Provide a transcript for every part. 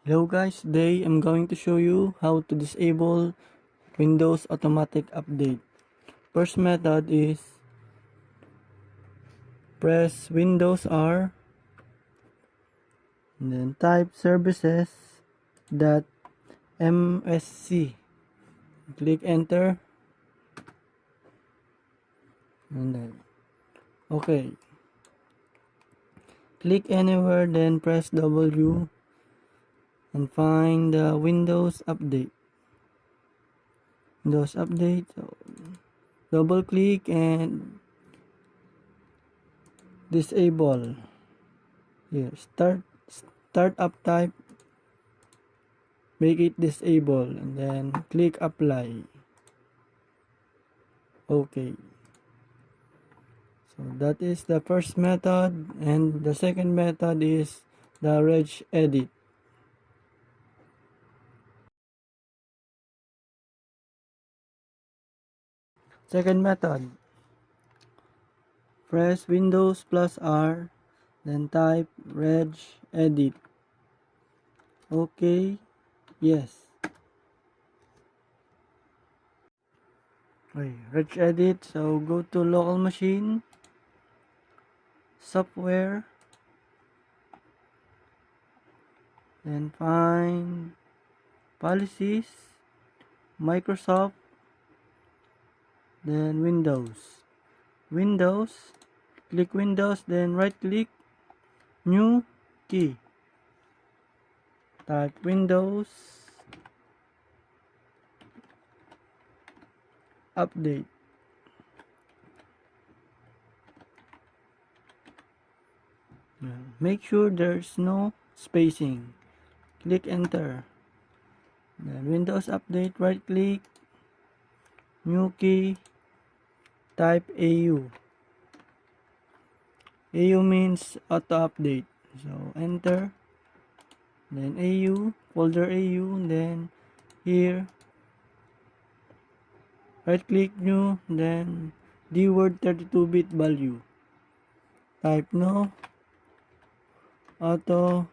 Hello guys, today I'm going to show you how to disable Windows automatic update. First method is press Windows R and then type services.msc. Click enter and then okay. Click anywhere, then press W and find the Windows update. So double click and disable. Here, startup type, make it disable and then click apply. Okay, so that is the first method, and the second method is the regedit. Second method, press Windows plus R, then type regedit. Okay, yes. Okay, regedit. So go to local machine, software, then find policies, Microsoft, then Windows, click Windows, then right click, new key, type Windows update. Make sure there's no spacing, click enter, then Windows update, right click, new key, type AU means auto update, so enter, then AU, folder AU, then here right click, new, then DWORD 32-bit value, type no auto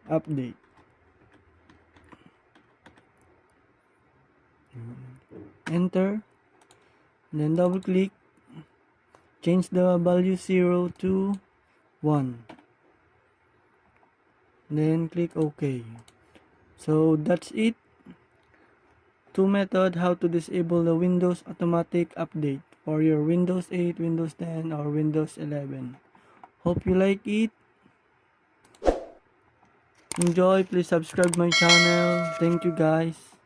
update, enter, then double click, change the value 0 to 1, then click OK. So that's it. Two method how to disable the Windows automatic update for your Windows 8, Windows 10 or Windows 11. Hope you like it. Enjoy. Please subscribe my channel. Thank you guys.